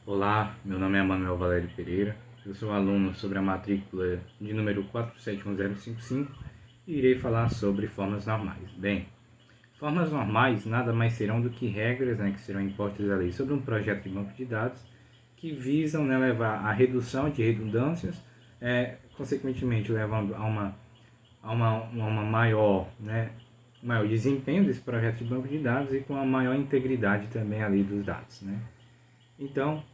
Olá, meu nome é Manuel Valério Pereira, eu sou aluno sobre a matrícula de número 471055 e irei falar sobre formas normais. Bem, formas normais nada mais serão do que regras que serão impostas à lei sobre um projeto de banco de dados que visam levar à redução de redundâncias, consequentemente levando a uma maior desempenho desse projeto de banco de dados e com a maior integridade também ali dos dados. Então,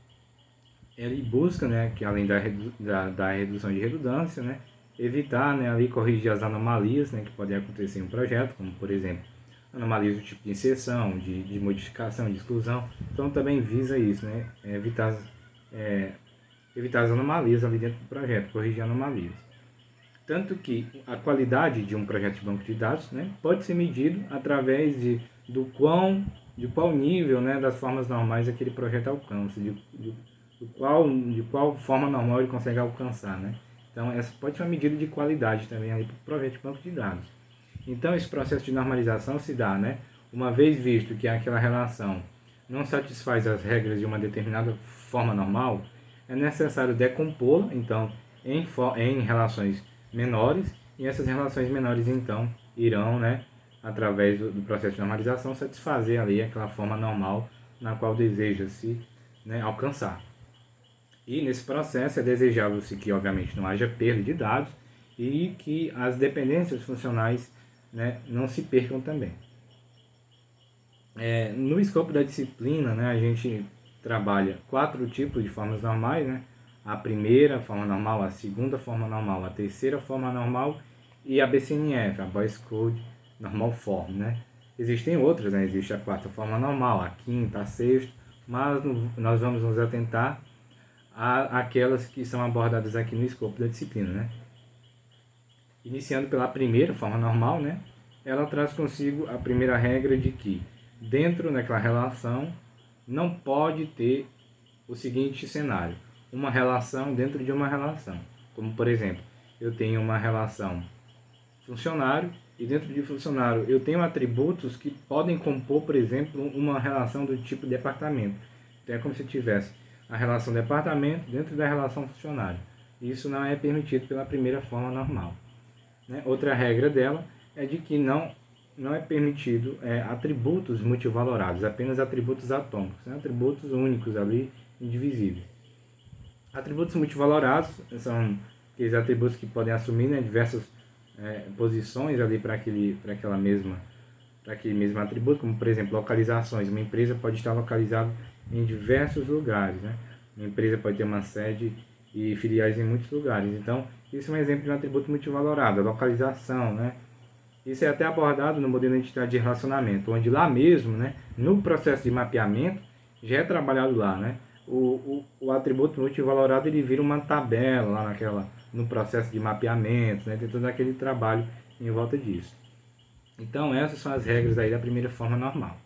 ele busca, que além da redução de redundância, evitar, ali corrigir as anomalias, que podem acontecer em um projeto, como por exemplo, anomalias do tipo de inserção, de modificação, de exclusão. Então também visa isso, evitar as anomalias ali dentro do projeto, corrigir anomalias. Tanto que a qualidade de um projeto de banco de dados pode ser medido através de qual nível das formas normais aquele projeto alcança, de qual forma normal ele consegue alcançar. Então, essa pode ser uma medida de qualidade também para o projeto de banco de dados. Então, esse processo de normalização se dá, uma vez visto que aquela relação não satisfaz as regras de uma determinada forma normal, é necessário decompô-la, então, em relações menores, e essas relações menores, então, irão, através do processo de normalização, satisfazer ali aquela forma normal na qual deseja-se alcançar. E nesse processo é desejável-se que, obviamente, não haja perda de dados e que as dependências funcionais não se percam também. No escopo da disciplina, a gente trabalha 4 tipos de formas normais, a primeira forma normal, a segunda forma normal, a terceira forma normal e a BCNF, a Boyce Code Normal Form. Existem outras, existe a quarta forma normal, a quinta, a sexta, mas nós vamos nos atentar àquelas que são abordadas aqui no escopo da disciplina. Iniciando pela primeira forma normal, ela traz consigo a primeira regra de que dentro daquela relação não pode ter o seguinte cenário: uma relação dentro de uma relação. Como, por exemplo, eu tenho uma relação funcionário e dentro de funcionário eu tenho atributos que podem compor, por exemplo, uma relação do tipo departamento. Então é como se tivesse a relação departamento dentro da relação funcionário. Isso não é permitido pela primeira forma normal. Outra regra dela é de que não é permitido atributos multivalorados, apenas atributos atômicos, atributos únicos ali, indivisíveis. Atributos multivalorados são aqueles atributos que podem assumir diversas posições ali para aquele mesmo atributo, como por exemplo localizações. Uma empresa pode estar localizada em diversos lugares, Uma empresa pode ter uma sede e filiais em muitos lugares. Então, isso é um exemplo de um atributo multivalorado, a localização, Isso é até abordado no modelo de identidade de relacionamento, onde lá mesmo, no processo de mapeamento, já é trabalhado lá, O atributo multivalorado ele vira uma tabela lá no processo de mapeamento, Tem todo aquele trabalho em volta disso. Então, essas são as regras aí da primeira forma normal.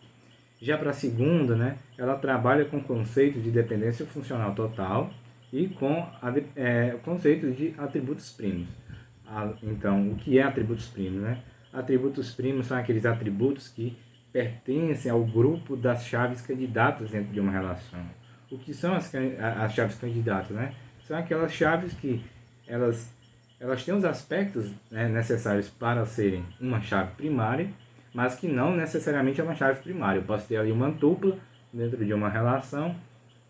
Já para a segunda, ela trabalha com o conceito de dependência funcional total e com o conceito de atributos primos. Então, o que é atributos primos? Atributos primos são aqueles atributos que pertencem ao grupo das chaves candidatas dentro de uma relação. O que são as chaves candidatas? São aquelas chaves que elas têm os aspectos necessários para serem uma chave primária, mas que não necessariamente é uma chave primária. Eu posso ter ali uma tupla dentro de uma relação,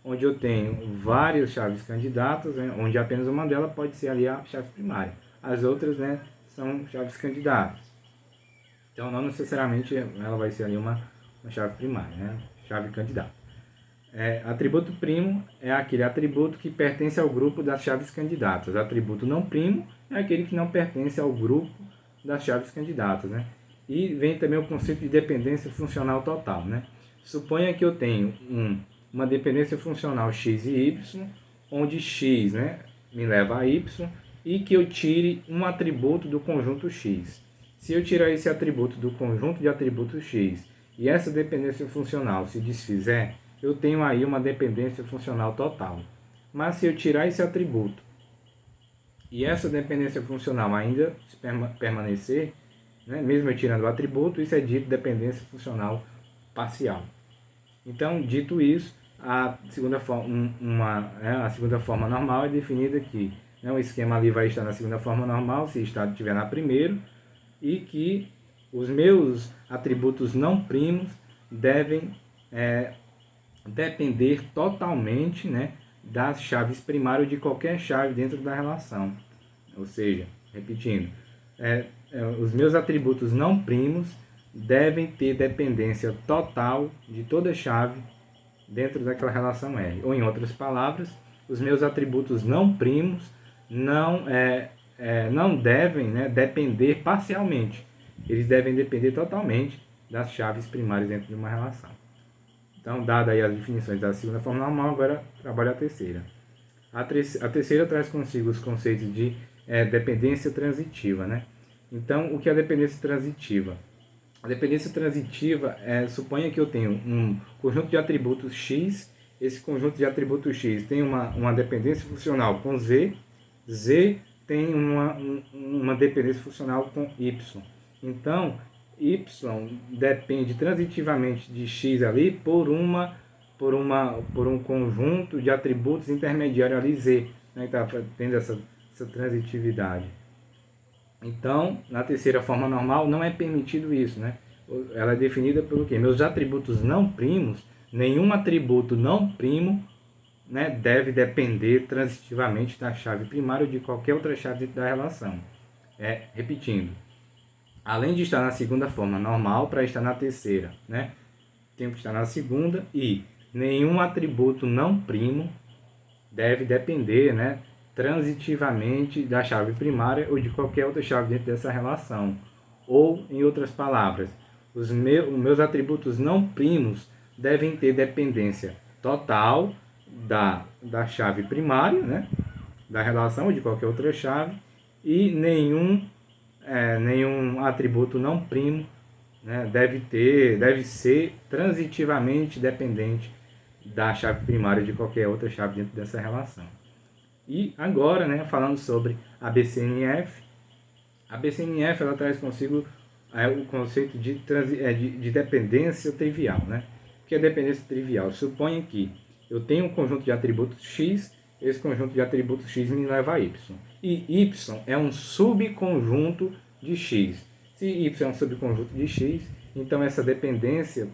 onde eu tenho várias chaves candidatas, onde apenas uma delas pode ser ali a chave primária. As outras são chaves candidatas. Então, não necessariamente ela vai ser ali uma chave primária, chave candidata. Atributo primo é aquele atributo que pertence ao grupo das chaves candidatas. Atributo não primo é aquele que não pertence ao grupo das chaves candidatas, E vem também o conceito de dependência funcional total, Suponha que eu tenho uma dependência funcional x e y, onde x me leva a y, e que eu tire um atributo do conjunto x. Se eu tirar esse atributo do conjunto de atributos x e essa dependência funcional se desfizer, eu tenho aí uma dependência funcional total. Mas se eu tirar esse atributo e essa dependência funcional ainda permanecer, mesmo eu tirando o atributo, isso é dito dependência funcional parcial. Então, dito isso, a segunda forma, a segunda forma normal é definida aqui. Né? O esquema ali vai estar na segunda forma normal, se estiver na primeira, e que os meus atributos não primos devem depender totalmente, né, das chaves primárias de qualquer chave dentro da relação. Ou seja, repetindo, os meus atributos não primos devem ter dependência total de toda chave dentro daquela relação R. Ou, em outras palavras, os meus atributos não primos não devem, né, depender parcialmente. Eles devem depender totalmente das chaves primárias dentro de uma relação. Então, dadas aí as definições da segunda forma normal, agora trabalho a terceira. A terceira traz consigo os conceitos de dependência transitiva, né? Então, o que é a dependência transitiva? A dependência transitiva suponha que eu tenho um conjunto de atributos X, esse conjunto de atributos X tem uma dependência funcional com Z, Z tem uma dependência funcional com Y. Então, Y depende transitivamente de X ali por um conjunto de atributos intermediário ali Z, né, que está tendo essa transitividade. Então, na terceira forma normal, não é permitido isso, né? Ela é definida pelo quê? Meus atributos não primos, nenhum atributo não primo, né, deve depender transitivamente da chave primária ou de qualquer outra chave dentro da relação. Repetindo, além de estar na segunda forma normal, para estar na terceira, né, tem que estar na segunda, e nenhum atributo não primo deve depender, né, transitivamente da chave primária ou de qualquer outra chave dentro dessa relação. Ou, em outras palavras, os meus atributos não primos devem ter dependência total da chave primária, né, da relação ou de qualquer outra chave, e nenhum atributo não primo, né, deve ser transitivamente dependente da chave primária de qualquer outra chave dentro dessa relação. E agora, né, falando sobre a BCNF, a BCNF ela traz consigo o conceito de dependência trivial, né? O que é dependência trivial? Suponha que eu tenho um conjunto de atributos X, esse conjunto de atributos X me leva a Y. E Y é um subconjunto de X. Se Y é um subconjunto de X, então essa dependência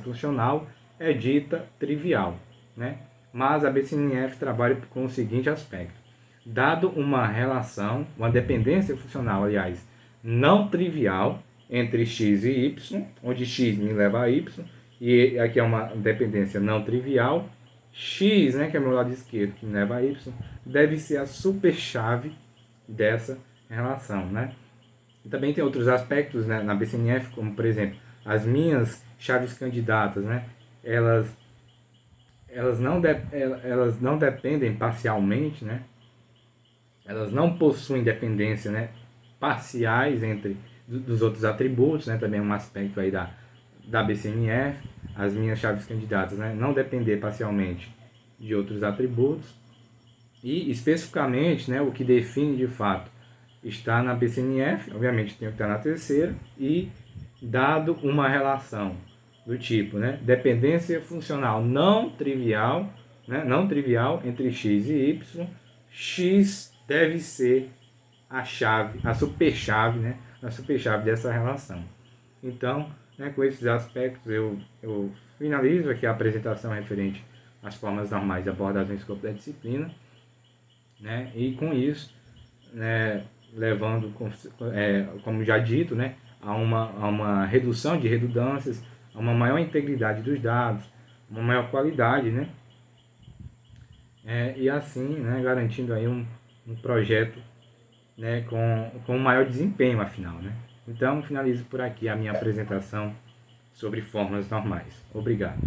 funcional é dita trivial, né? Mas a BCNF trabalha com o seguinte aspecto. Dado uma relação, uma dependência funcional, aliás, não trivial entre x e y, onde x me leva a y, e aqui é uma dependência não trivial, x, né, que é o meu lado esquerdo, que me leva a y, deve ser a superchave dessa relação, né? E também tem outros aspectos, né, na BCNF, como, por exemplo, as minhas chaves candidatas, né, elas não dependem parcialmente, né? Elas não possuem dependência, né, parciais dos outros atributos, né? Também é um aspecto aí da BCNF. As minhas chaves candidatas, né, não depender parcialmente de outros atributos. E especificamente, né, o que define de fato está na BCNF, obviamente tem que estar na terceira, e dado uma relação do tipo, né, dependência funcional não trivial, né, entre x e y, x deve ser a superchave, né, a superchave dessa relação. Então, né, com esses aspectos eu finalizo aqui a apresentação referente às formas normais de abordagem no escopo da disciplina, né, e com isso, né, levando, como já dito, né, a uma redução de redundâncias, a uma maior integridade dos dados, uma maior qualidade, né? E assim, né, garantindo aí um projeto, né, com maior desempenho, afinal, né? Então, finalizo por aqui a minha apresentação sobre formas normais. Obrigado.